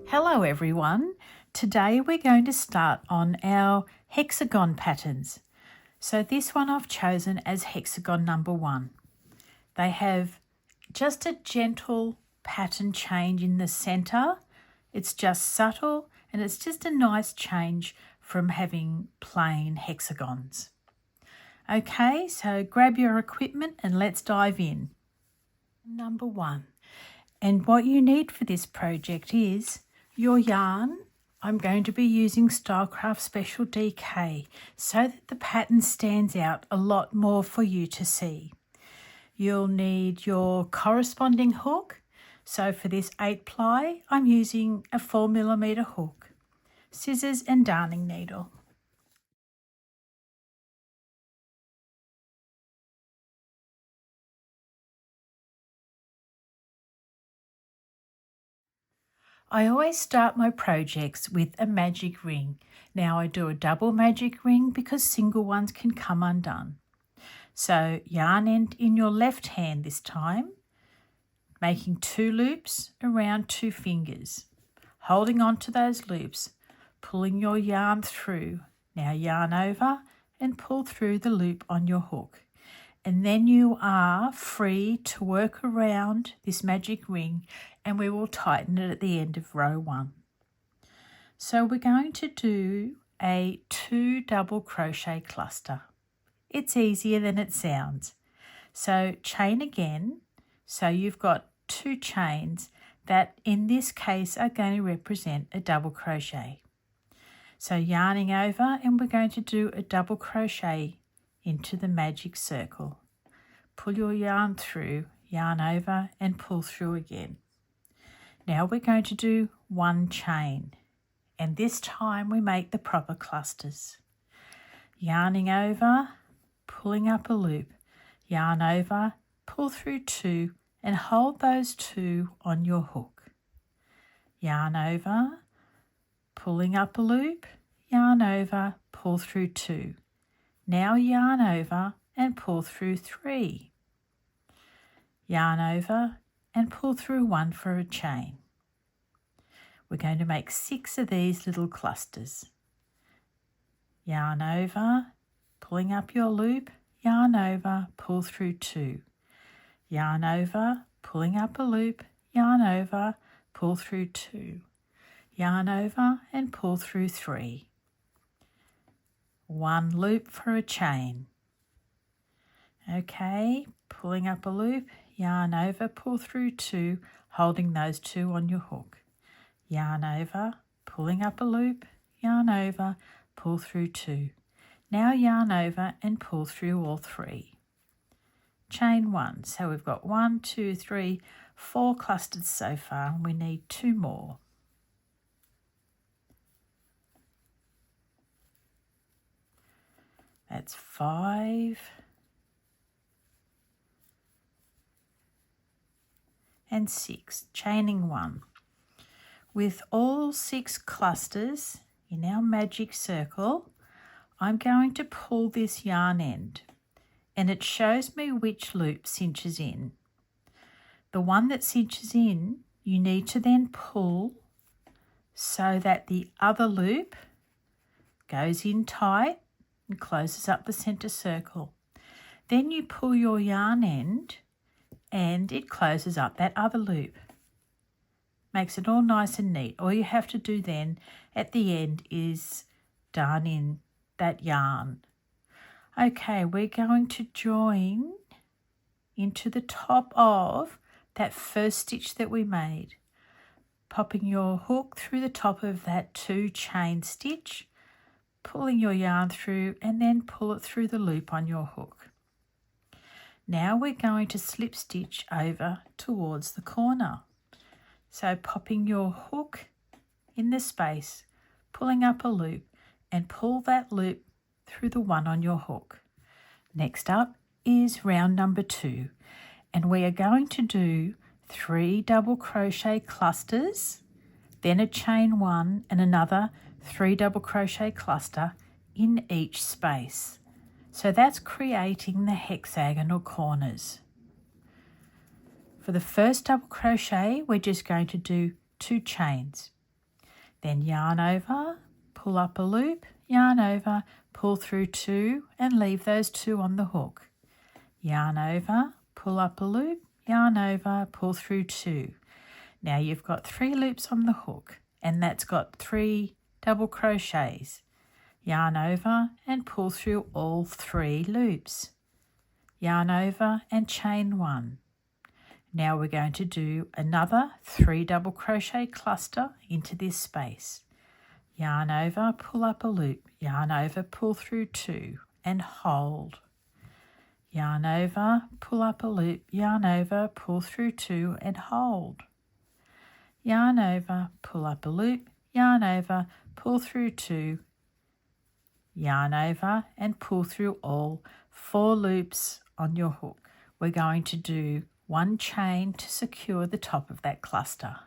Hello everyone, today we're going to start on our hexagon patterns. So this one I've chosen as hexagon number 1. They have just a gentle pattern change in the centre. It's just subtle and it's just a nice change from having plain hexagons. Okay, so grab your equipment and let's dive in. Number 1, and what you need for this project is your yarn. I'm going to be using Stylecraft Special DK so that the pattern stands out a lot more for you to see. You'll need your corresponding hook. So for this 8-ply, I'm using a 4mm hook, scissors and darning needle. I always start my projects with a magic ring. Now I do a double magic ring because single ones can come undone. So yarn end in your left hand this time, making 2 loops around 2 fingers. Holding on to those loops, pulling your yarn through. Now yarn over and pull through the loop on your hook. And then you are free to work around this magic ring and we will tighten it at the end of row 1. So we're going to do a 2 double crochet cluster. It's easier than it sounds. So chain again. So you've got 2 chains that in this case are going to represent a double crochet. So yarning over and we're going to do a double crochet into the magic circle. Pull your yarn through, yarn over and pull through again. Now we're going to do 1 chain and this time we make the proper clusters. Yarning over, pulling up a loop, yarn over, pull through 2 and hold those 2 on your hook. Yarn over, pulling up a loop, yarn over, pull through 2. Now yarn over and pull through 3. Yarn over and pull through 1 for a chain. We're going to make 6 of these little clusters. Yarn over, pulling up your loop, yarn over, pull through 2. Yarn over, pulling up a loop, yarn over, pull through 2. Yarn over and pull through 3. 1 loop for a chain. Okay, pulling up a loop, yarn over, pull through 2, holding those 2 on your hook. Yarn over, pulling up a loop, yarn over, pull through 2. Now yarn over and pull through all 3. Chain 1. So we've got 1, 2, 3, 4 clusters so far and we need 2 more. That's 5 and 6, chaining 1. With all 6 clusters in our magic circle, I'm going to pull this yarn end and it shows me which loop cinches in. The one that cinches in, you need to then pull so that the other loop goes in tight and closes up the centre circle. Then you pull your yarn end and it closes up that other loop. Makes it all nice and neat. All you have to do then at the end is darn in that yarn. Okay, we're going to join into the top of that first stitch that we made. Popping your hook through the top of that 2 chain stitch, pulling your yarn through and then pull it through the loop on your hook. Now we're going to slip stitch over towards the corner. So popping your hook in the space, pulling up a loop and pull that loop through the one on your hook. Next up is round number 2 and we are going to do 3 double crochet clusters, then a chain 1 and another 3 double crochet cluster in each space. So that's creating the hexagonal corners. For the first double crochet, we're just going to do 2 chains. Then yarn over, pull up a loop, yarn over, pull through 2 and leave those 2 on the hook. Yarn over, pull up a loop, yarn over, pull through 2. Now you've got 3 loops on the hook, and that's got 3 double crochets. Yarn over and pull through all 3 loops. Yarn over and chain 1. Now we're going to do another 3 double crochet cluster into this space. Yarn over, pull up a loop, yarn over, pull through 2 and hold. Yarn over, pull up a loop, yarn over, pull through 2 and hold. Yarn over, pull up a loop, yarn over, pull through 2, yarn over and pull through all 4 loops on your hook. We're going to do 1 chain to secure the top of that cluster.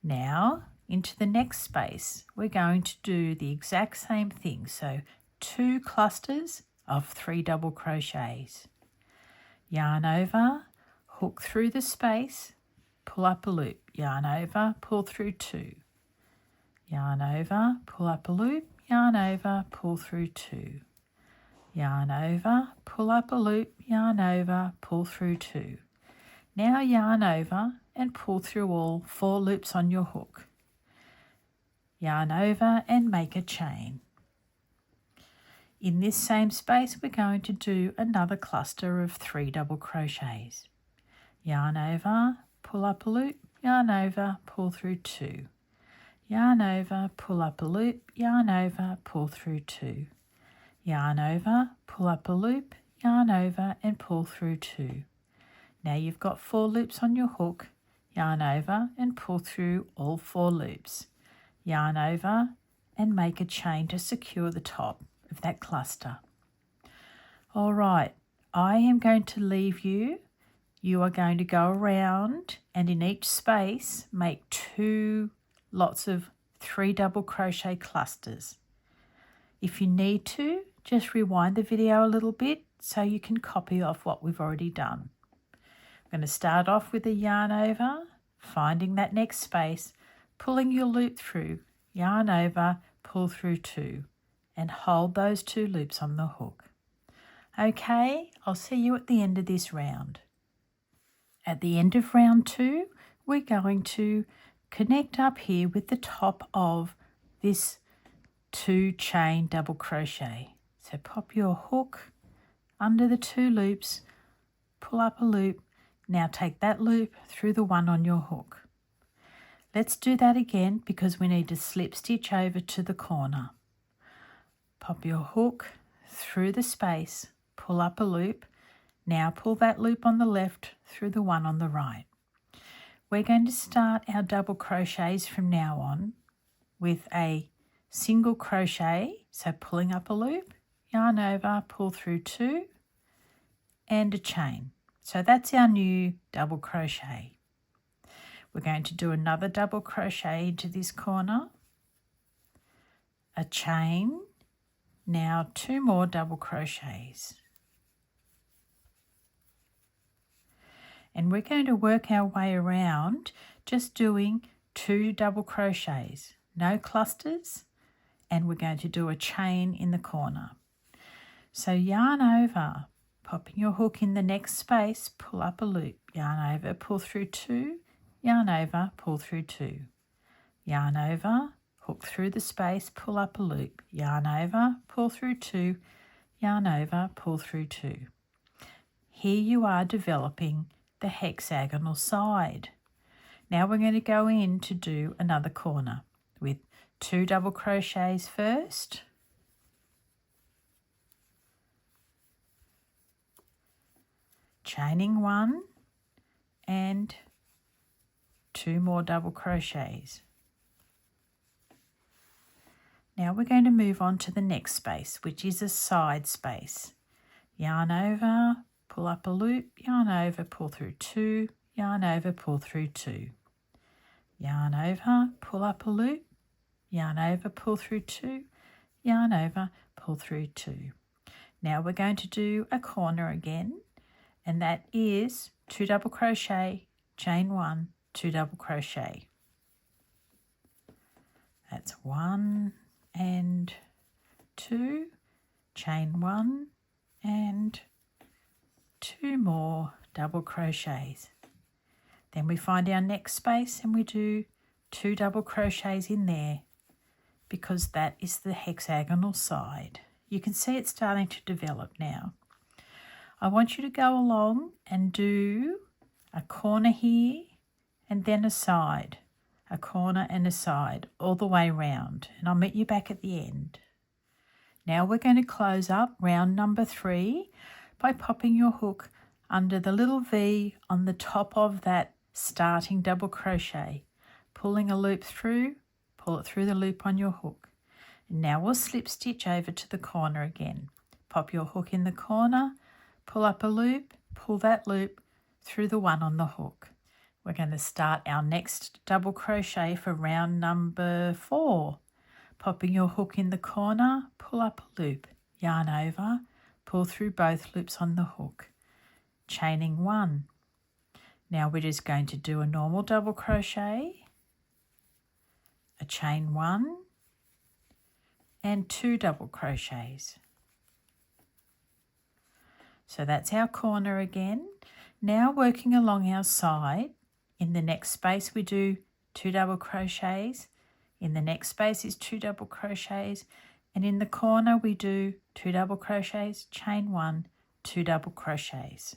Now into the next space we're going to do the exact same thing, so 2 clusters of 3 double crochets. Yarn over, hook through the space, pull up a loop, yarn over, pull through 2. Yarn over, pull up a loop, yarn over, pull through 2. Yarn over, pull up a loop, yarn over, pull through 2. Now yarn over and pull through all 4 loops on your hook. Yarn over and make a chain. In this same space we're going to do another cluster of 3 double crochets. Yarn over, pull up a loop, yarn over, pull through 2. Yarn over, pull up a loop, yarn over, pull through 2. Yarn over, pull up a loop, yarn over and pull through 2. Now you've got 4 loops on your hook. Yarn over and pull through all 4 loops. Yarn over and make a chain to secure the top of that cluster. All right, I am going to leave you. You are going to go around and in each space make 2 lots of 3 double crochet clusters. If you need to, just rewind the video a little bit so you can copy off what we've already done. I'm going to start off with a yarn over, finding that next space, pulling your loop through, yarn over, pull through 2 and hold those 2 loops on the hook. Okay, I'll see you at the end of this round. At the end of round 2, we're going to connect up here with the top of this 2 chain double crochet. So pop your hook under the 2 loops, pull up a loop. Now take that loop through the one on your hook. Let's do that again because we need to slip stitch over to the corner. Pop your hook through the space, pull up a loop. Now pull that loop on the left through the one on the right. We're going to start our double crochets from now on with a single crochet, so pulling up a loop, yarn over, pull through 2 and a chain. So that's our new double crochet. We're going to do another double crochet into this corner, a chain, now 2 more double crochets. And we're going to work our way around just doing 2 double crochets, no clusters, and we're going to do a chain in the corner. So yarn over, popping your hook in the next space, pull up a loop, yarn over, pull through 2, yarn over, pull through 2. Yarn over, hook through the space, pull up a loop, yarn over, pull through 2, yarn over, pull through 2. Here you are developing the hexagonal side. Now we're going to go in to do another corner with 2 double crochets first, chaining 1 and 2 more double crochets. Now we're going to move on to the next space, which is a side space. Yarn over, pull up a loop, yarn over, pull through 2, yarn over, pull through 2. Yarn over, pull up a loop, yarn over, pull through 2, yarn over, pull through 2. Now we're going to do a corner again, and that is 2 double crochet, chain 1, 2 double crochet. That's 1 and 2, chain 1 and 2 more double crochets. Then we find our next space and we do 2 double crochets in there because that is the hexagonal side. You can see it's starting to develop now. I want you to go along and do a corner here and then a side, a corner and a side all the way round, and I'll meet you back at the end. Now we're going to close up round number 3 by popping your hook under the little V on the top of that starting double crochet, pulling a loop through, pull it through the loop on your hook. And now we'll slip stitch over to the corner again. Pop your hook in the corner, pull up a loop, pull that loop through the one on the hook. We're going to start our next double crochet for round number 4. Popping your hook in the corner, pull up a loop, yarn over, pull through both loops on the hook, chaining 1. Now we're just going to do a normal double crochet, a chain 1 and 2 double crochets. So that's our corner again. Now working along our side, in the next space we do 2 double crochets, in the next space is 2 double crochets, and in the corner we do 2 double crochets, chain 1, 2 double crochets.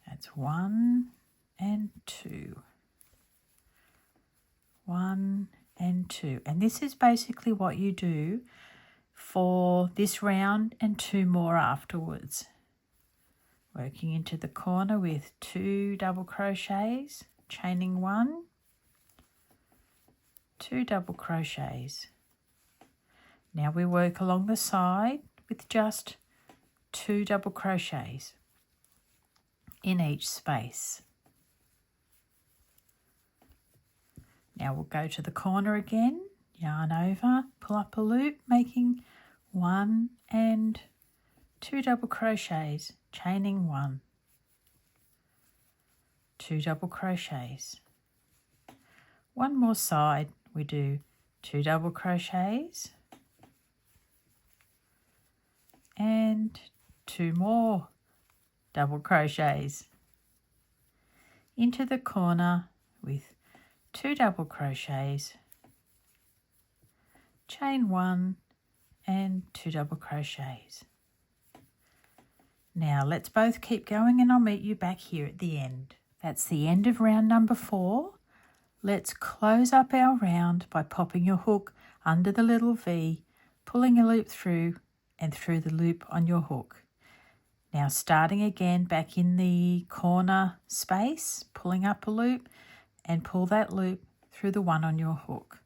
That's 1 and 2. 1 and 2. And this is basically what you do for this round and 2 more afterwards. Working into the corner with 2 double crochets, chaining 1, 2 double crochets. Now we work along the side with just 2 double crochets in each space. Now we'll go to the corner again, yarn over, pull up a loop, making 1 and 2 double crochets, chaining 1, 2 double crochets. One more side, we do 2 double crochets and 2 more double crochets into the corner with 2 double crochets, chain 1 and 2 double crochets. Now let's both keep going and I'll meet you back here at the end. That's the end of round number 4. Let's close up our round by popping your hook under the little V, pulling a loop through and through the loop on your hook. Now starting again back in the corner space, pulling up a loop and pull that loop through the one on your hook.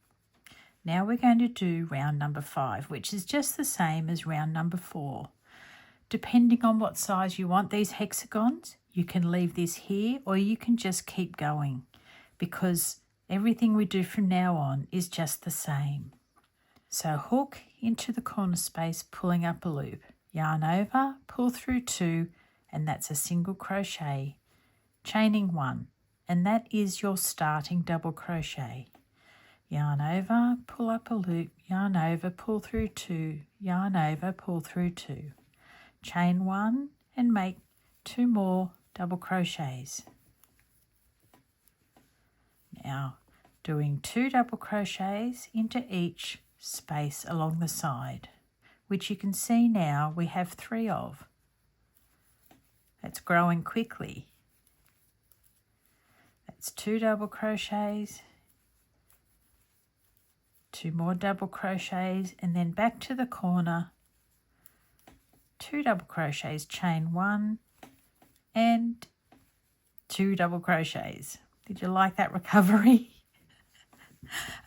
Now we're going to do round number 5, which is just the same as round number 4. Depending on what size you want these hexagons, you can leave this here or you can just keep going because everything we do from now on is just the same. So hook into the corner space, pulling up a loop, yarn over, pull through 2, and that's a single crochet, chaining 1, and that is your starting double crochet. Yarn over, pull up a loop, yarn over, pull through 2, yarn over, pull through 2, chain 1 and make 2 more double crochets. Now doing 2 double crochets into each space along the side, which you can see now we have 3 of. That's growing quickly. That's 2 double crochets, 2 more double crochets, and then back to the corner, 2 double crochets, chain 1 and 2 double crochets. Did you like that recovery?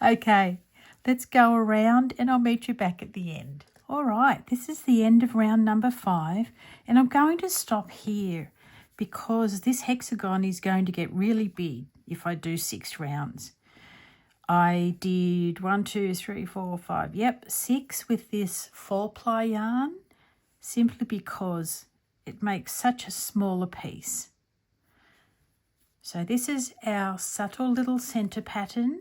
Okay, let's go around and I'll meet you back at the end. All right, this is the end of round number 5, and I'm going to stop here because this hexagon is going to get really big if I do 6 rounds. I did 1, 2, 3, 4, 5, 6 with this 4-ply yarn, simply because it makes such a smaller piece. So this is our subtle little center pattern,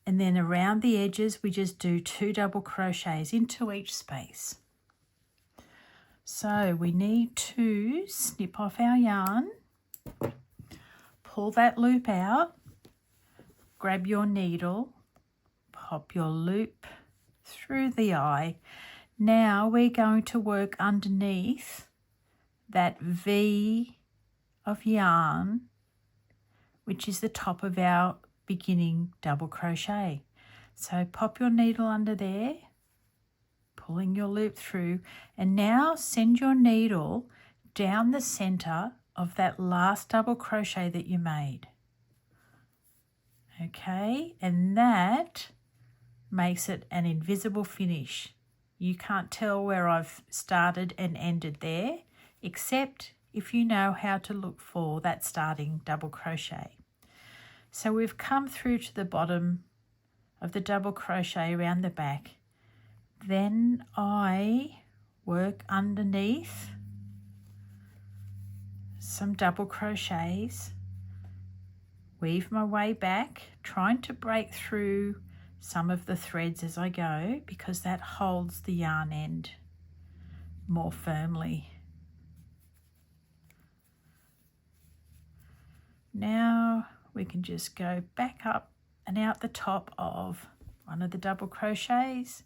and then around the edges we just do 2 double crochets into each space. So we need to snip off our yarn, pull that loop out, grab your needle, pop your loop through the eye. Now we're going to work underneath that V of yarn, which is the top of our beginning double crochet. So pop your needle under there, pulling your loop through, and now send your needle down the center of that last double crochet that you made. Okay, and that makes it an invisible finish. You can't tell where I've started and ended there, except if you know how to look for that starting double crochet. So we've come through to the bottom of the double crochet around the back. Then I work underneath some double crochets, weave my way back, trying to break through some of the threads as I go, because that holds the yarn end more firmly. Now we can just go back up and out the top of one of the double crochets.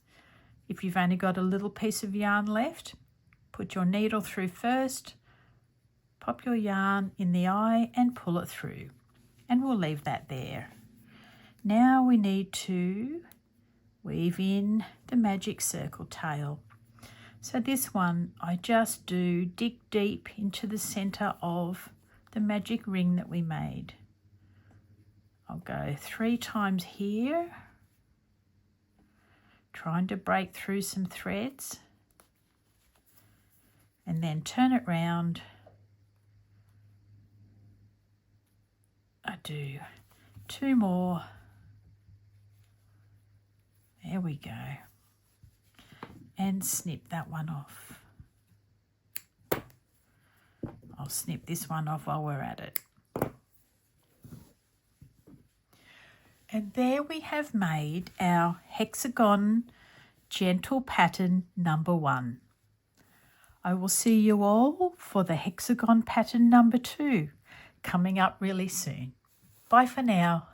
If you've only got a little piece of yarn left, put your needle through first, pop your yarn in the eye and pull it through, and we'll leave that there. Now we need to weave in the magic circle tail. So this one I just do dig deep into the center of the magic ring that we made. I'll go 3 times here, trying to break through some threads, and then turn it round. I do 2 more. There we go. And snip that one off. I'll snip this one off while we're at it. And there we have made our hexagon gentle pattern number 1. I will see you all for the hexagon pattern number 2 coming up really soon. Bye for now.